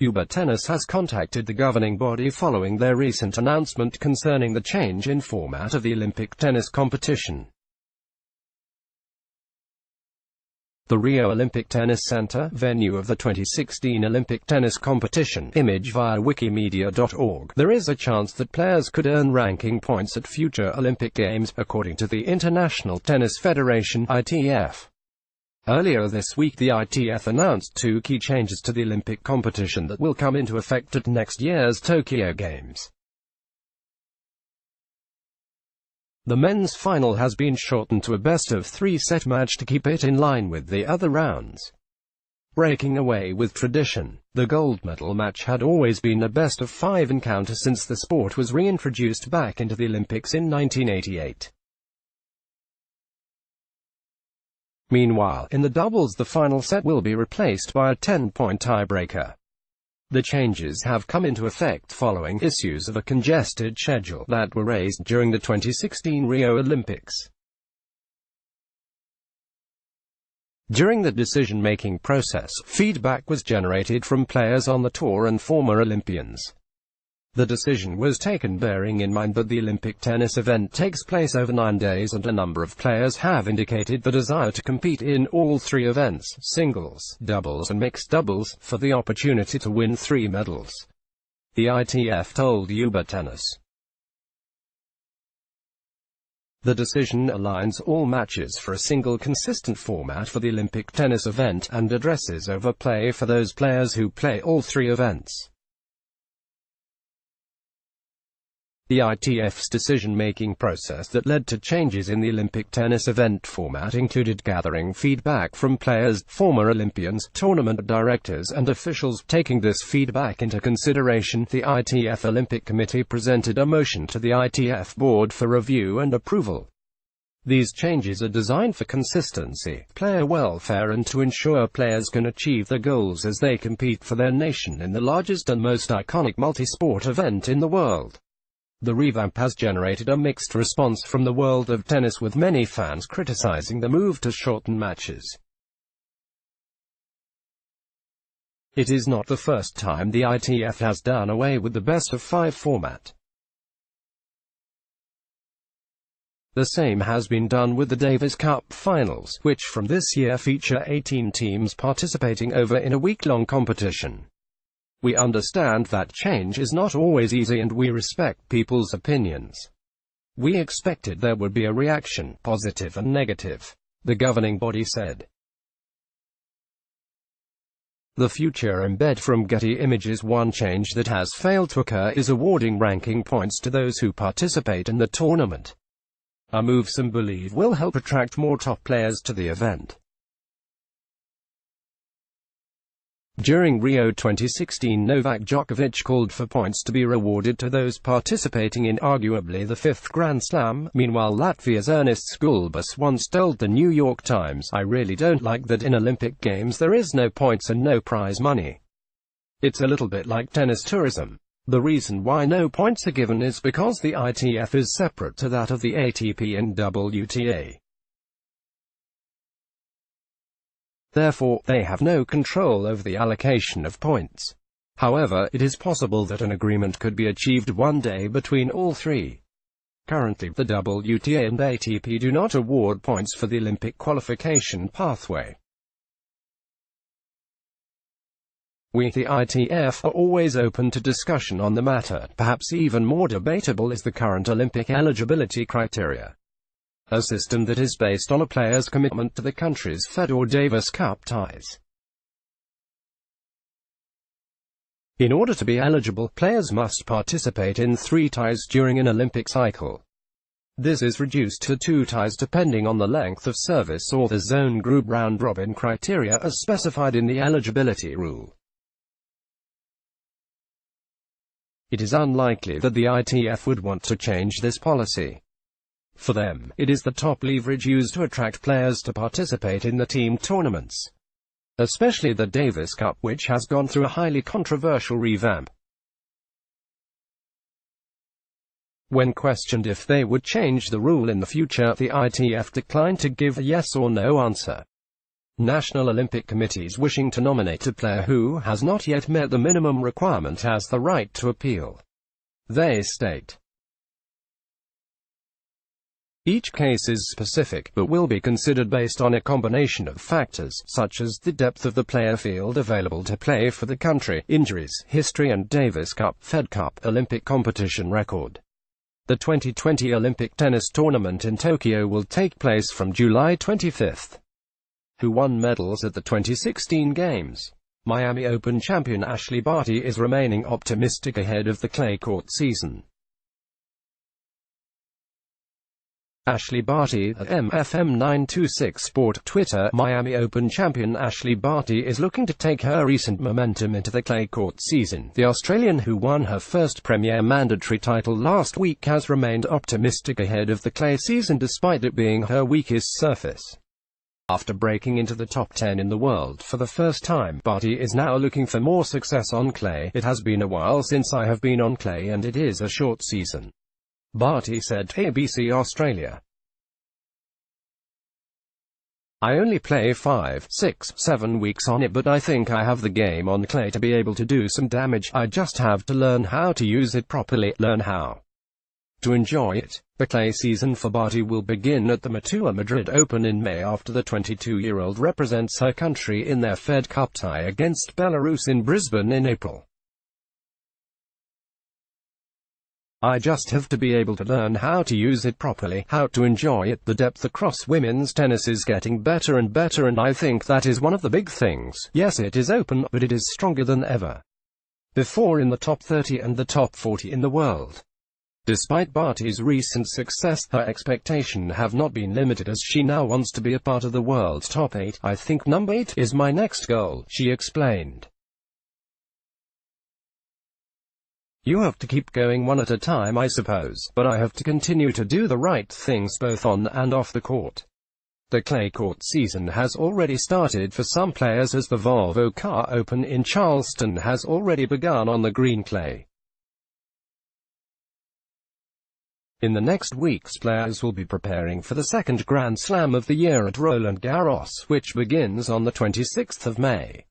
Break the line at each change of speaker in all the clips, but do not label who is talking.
UBA Tennis has contacted the governing body following their recent announcement concerning the change in format of the Olympic tennis competition. The Rio Olympic Tennis Center, venue of the 2016 Olympic tennis competition, image via wikimedia.org. There is a chance that players could earn ranking points at future Olympic Games, according to the International Tennis Federation, ITF. Earlier this week the ITF announced two key changes to the Olympic competition that will come into effect at next year's Tokyo Games. The men's final has been shortened to a best-of-3 set match to keep it in line with the other rounds. Breaking away with tradition, the gold medal match had always been a best-of-5 encounter since the sport was reintroduced back into the Olympics in 1988. Meanwhile, in the doubles the final set will be replaced by a 10-point tiebreaker. The changes have come into effect following issues of a congested schedule that were raised during the 2016 Rio Olympics. During the decision-making process, feedback was generated from players on the tour and former Olympians. The decision was taken bearing in mind that the Olympic tennis event takes place over 9 days and a number of players have indicated the desire to compete in all 3 events, singles, doubles and mixed doubles, for the opportunity to win 3 medals. The ITF told UBA Tennis. The decision aligns all matches for a single consistent format for the Olympic tennis event, and addresses overplay for those players who play all 3 events. The ITF's decision-making process that led to changes in the Olympic tennis event format included gathering feedback from players, former Olympians, tournament directors and officials. Taking this feedback into consideration, the ITF Olympic Committee presented a motion to the ITF board for review and approval. These changes are designed for consistency, player welfare and to ensure players can achieve their goals as they compete for their nation in the largest and most iconic multi-sport event in the world. The revamp has generated a mixed response from the world of tennis, with many fans criticizing the move to shorten matches. It is not the first time the ITF has done away with the best-of-5 format. The same has been done with the Davis Cup finals, which from this year feature 18 teams participating in a week-long competition. We understand that change is not always easy and we respect people's opinions. We expected there would be a reaction, positive and negative, the governing body said. The future embed from Getty Images. One change that has failed to occur is awarding ranking points to those who participate in the tournament. A move some believe will help attract more top players to the event. During Rio 2016, Novak Djokovic called for points to be rewarded to those participating in arguably the 5th Grand Slam. Meanwhile, Latvia's Ernsts Gulbis once told the New York Times, "I really don't like that in Olympic Games there is no points and no prize money. It's a little bit like tennis tourism. The reason why no points are given is because the ITF is separate to that of the ATP and WTA. Therefore, they have no control over the allocation of points. However, it is possible that an agreement could be achieved one day between all 3. Currently, the WTA and ATP do not award points for the Olympic qualification pathway. We, the ITF, are always open to discussion on the matter. Perhaps even more debatable is the current Olympic eligibility criteria. A system that is based on a player's commitment to the country's Fed or Davis Cup ties. In order to be eligible, players must participate in 3 ties during an Olympic cycle. This is reduced to 2 ties depending on the length of service or the zone group round-robin criteria as specified in the eligibility rule. It is unlikely that the ITF would want to change this policy. For them, it is the top leverage used to attract players to participate in the team tournaments. Especially the Davis Cup, which has gone through a highly controversial revamp. When questioned if they would change the rule in the future, the ITF declined to give a yes or no answer. National Olympic committees wishing to nominate a player who has not yet met the minimum requirement has the right to appeal. They state, each case is specific, but will be considered based on a combination of factors, such as the depth of the player field available to play for the country, injuries, history and Davis Cup, Fed Cup, Olympic competition record. The 2020 Olympic tennis tournament in Tokyo will take place from July 25. Who won medals at the 2016 Games? Miami Open champion Ashley Barty is remaining optimistic ahead of the clay court season. Ashley Barty, at MFM926 Sport, Twitter. Miami Open champion Ashley Barty is looking to take her recent momentum into the clay court season. The Australian, who won her first Premier mandatory title last week, has remained optimistic ahead of the clay season despite it being her weakest surface. After breaking into the top 10 in the world for the first time, Barty is now looking for more success on clay. It has been a while since I have been on clay and it is a short season, Barty said to ABC Australia. I only play 5, 6, 7 weeks on it, but I think I have the game on clay to be able to do some damage. I just have to learn how to use it properly, learn how to enjoy it. The clay season for Barty will begin at the Matua Madrid Open in May after the 22-year-old represents her country in their Fed Cup tie against Belarus in Brisbane in April. I just have to be able to learn how to use it properly, how to enjoy it. The depth across women's tennis is getting better and better, and I think that is one of the big things. Yes, it is open, but it is stronger than ever before in the top 30 and the top 40 in the world. Despite Barty's recent success, her expectations have not been limited as she now wants to be a part of the world's top 8. I think number 8 is my next goal, she explained. You have to keep going one at a time, I suppose, but I have to continue to do the right things both on and off the court. The clay court season has already started for some players as the Volvo Car Open in Charleston has already begun on the green clay. In the next weeks, players will be preparing for the second Grand Slam of the year at Roland Garros, which begins on the 26th of May.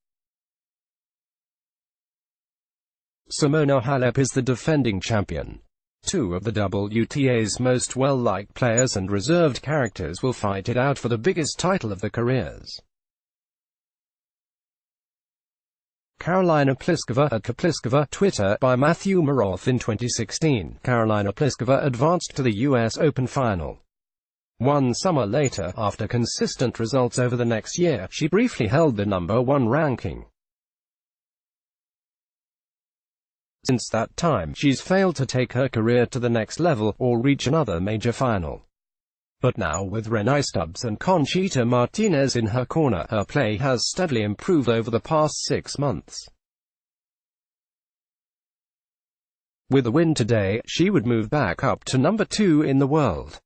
Simona Halep is the defending champion. Two of the WTA's most well-liked players and reserved characters will fight it out for the biggest title of their careers. Karolina Pliskova at Pliskova, Twitter, by Matthew Maroth. In 2016, Karolina Pliskova advanced to the US Open final. 1 summer later, after consistent results over the next year, she briefly held the #1 ranking. Since that time, she's failed to take her career to the next level, or reach another major final. But now, with Rennae Stubbs and Conchita Martinez in her corner, her play has steadily improved over the past 6 months. With a win today, she would move back up to #2 in the world.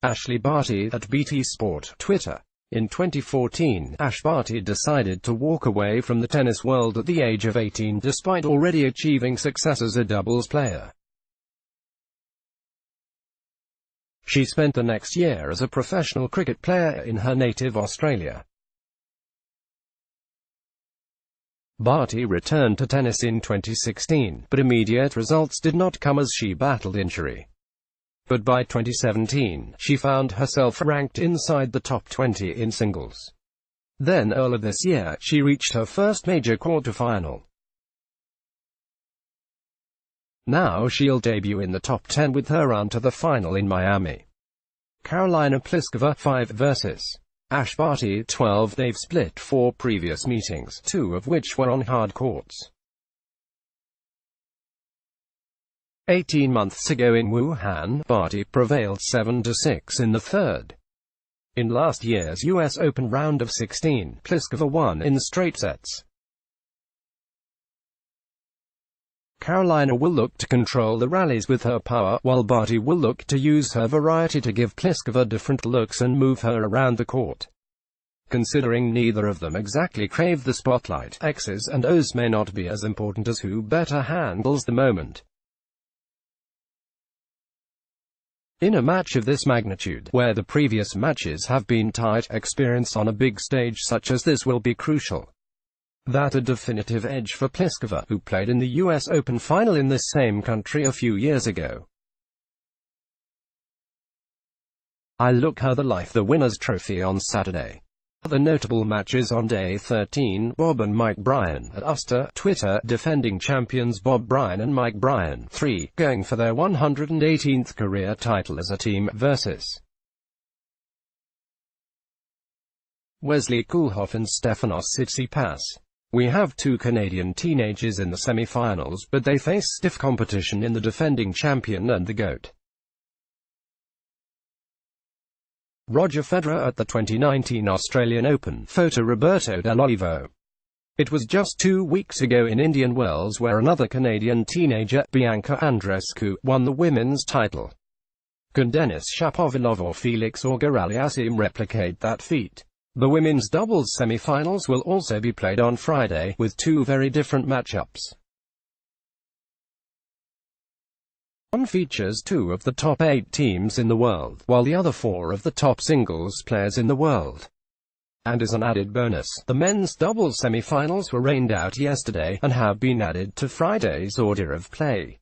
Ashley Barty at BT Sport, Twitter. In 2014, Ash Barty decided to walk away from the tennis world at the age of 18 despite already achieving success as a doubles player. She spent the next year as a professional cricket player in her native Australia. Barty returned to tennis in 2016, but immediate results did not come as she battled injury. But by 2017, she found herself ranked inside the top 20 in singles. Then earlier this year, she reached her first major quarterfinal. Now she'll debut in the top 10 with her run to the final in Miami. Karolina Pliskova 5 vs. Ash Barty 12. They've split 4 previous meetings, 2 of which were on hard courts. 18 months ago in Wuhan, Barty prevailed 7-6 in the third. In last year's US Open round of 16, Pliskova won in straight sets. Karolina will look to control the rallies with her power, while Barty will look to use her variety to give Pliskova different looks and move her around the court. Considering neither of them exactly crave the spotlight, X's and O's may not be as important as who better handles the moment. In a match of this magnitude, where the previous matches have been tight, experience on a big stage such as this will be crucial. That a definitive edge for Pliskova, who played in the US Open final in this same country a few years ago. I look her the life the winner's trophy on Saturday. Other notable matches on day 13, Bob and Mike Bryan at Uster, Twitter, defending champions Bob Bryan and Mike Bryan, 3, going for their 118th career title as a team, versus Wesley Koolhof and Stefanos Tsitsipas. We have two Canadian teenagers in the semi-finals, but they face stiff competition in the defending champion and the GOAT. Roger Federer at the 2019 Australian Open. Photo Roberto Dell'Olivo. It was just 2 weeks ago in Indian Wells where another Canadian teenager, Bianca Andreescu, won the women's title. Can Denis Shapovalov or Felix Auger-Aliassime replicate that feat? The women's doubles semi-finals will also be played on Friday, with two very different matchups. One features 2 of the top 8 teams in the world, while the other 4 of the top singles players in the world. And as an added bonus, the men's doubles semi-finals were rained out yesterday, and have been added to Friday's order of play.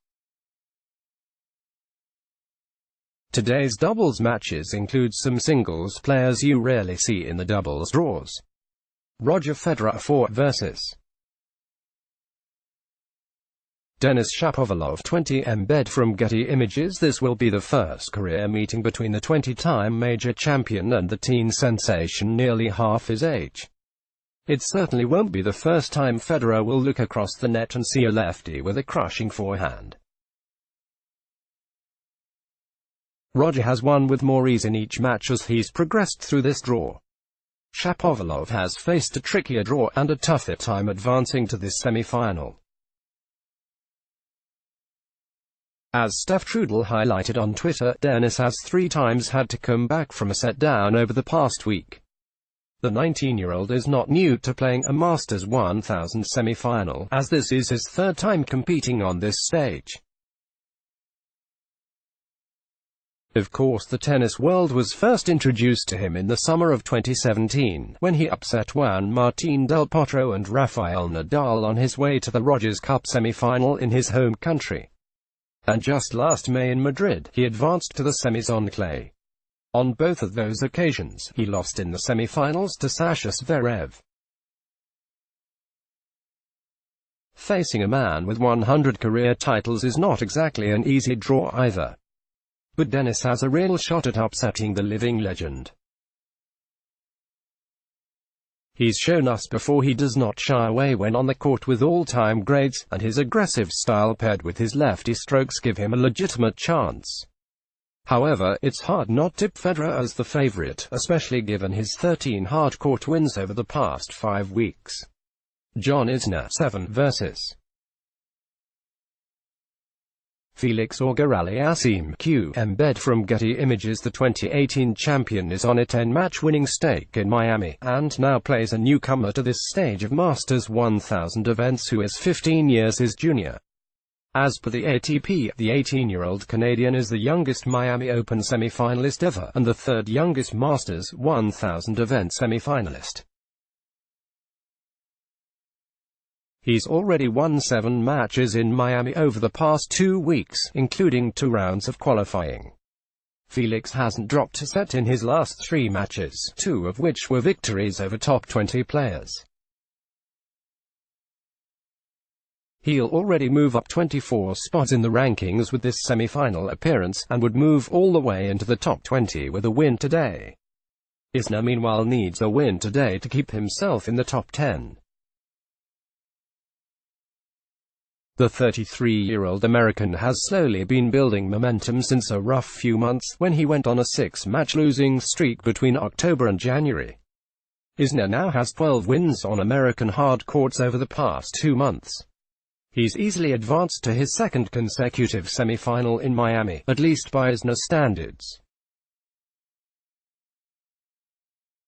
Today's doubles matches include some singles players you rarely see in the doubles draws. Roger Federer 4 versus Denis Shapovalov 20. Embed from Getty Images. This will be the first career meeting between the 20-time major champion and the teen sensation nearly half his age. It certainly won't be the first time Federer will look across the net and see a lefty with a crushing forehand. Roger has won with more ease in each match as he's progressed through this draw. Shapovalov has faced a trickier draw and a tougher time advancing to this semi-final. As Steph Trudel highlighted on Twitter, Denis has 3 times had to come back from a set down over the past week. The 19-year-old is not new to playing a Masters 1000 semi-final, as this is his 3rd time competing on this stage. Of course, the tennis world was first introduced to him in the summer of 2017, when he upset Juan Martín del Potro and Rafael Nadal on his way to the Rogers Cup semi-final in his home country. And just last May in Madrid, he advanced to the semis on clay. On both of those occasions, he lost in the semi-finals to Sasha Zverev. Facing a man with 100 career titles is not exactly an easy draw either. But Denis has a real shot at upsetting the living legend. He's shown us before he does not shy away when on the court with all-time greats, and his aggressive style paired with his lefty strokes give him a legitimate chance. However, it's hard not to tip Federer as the favorite, especially given his 13 hard-court wins over the past 5 weeks. John Isner 7 versus Felix Auger-Aliassime Q. Embed from Getty Images. The 2018 champion is on a 10-match winning streak in Miami, and now plays a newcomer to this stage of Masters 1000 events who is 15 years his junior. As per the ATP, the 18-year-old Canadian is the youngest Miami Open semi-finalist ever, and the 3rd youngest Masters 1000 event semi-finalist. He's already won 7 matches in Miami over the past 2 weeks, including 2 rounds of qualifying. Felix hasn't dropped a set in his last 3 matches, 2 of which were victories over top 20 players. He'll already move up 24 spots in the rankings with this semi-final appearance, and would move all the way into the top 20 with a win today. Isner meanwhile needs a win today to keep himself in the top 10. The 33-year-old American has slowly been building momentum since a rough few months, when he went on a 6-match losing streak between October and January. Isner now has 12 wins on American hard courts over the past 2 months. He's easily advanced to his 2nd consecutive semi-final in Miami, at least by Isner standards.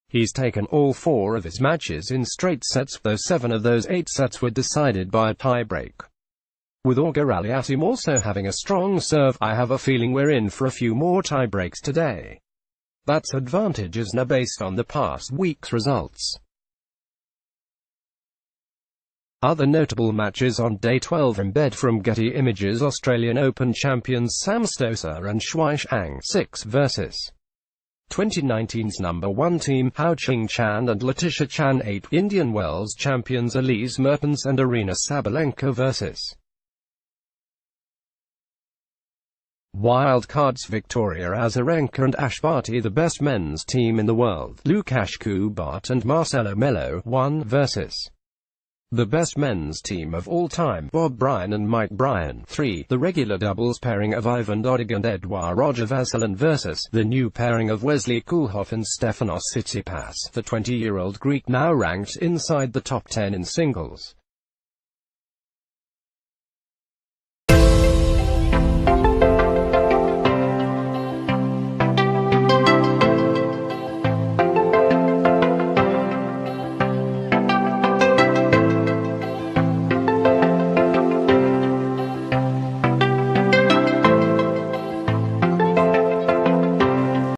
He's taken all 4 of his matches in straight sets, though 7 of those 8 sets were decided by a tiebreak. With Auger Aliassime also having a strong serve, I have a feeling we're in for a few more tie-breaks today. That's advantage Isner based on the past week's results. Other notable matches on Day 12 embed from Getty Images. Australian Open champions Sam Stosur and Shuai Zhang 6 vs. 2019's number 1 team Hao Qing-Chan and Letitia Chan 8. Indian Wells champions Elise Mertens and Arina Sabalenka vs. Wildcards Victoria Azarenka and Ash Barty. The best men's team in the world, Lukasz Kubot and Marcelo Melo 1 vs. the best men's team of all time, Bob Bryan and Mike Bryan 3. The regular doubles pairing of Ivan Dodig and Edouard Roger Vasselin vs. the new pairing of Wesley Koolhof and Stefanos Tsitsipas. The 20-year-old Greek now ranked inside the top 10 in singles.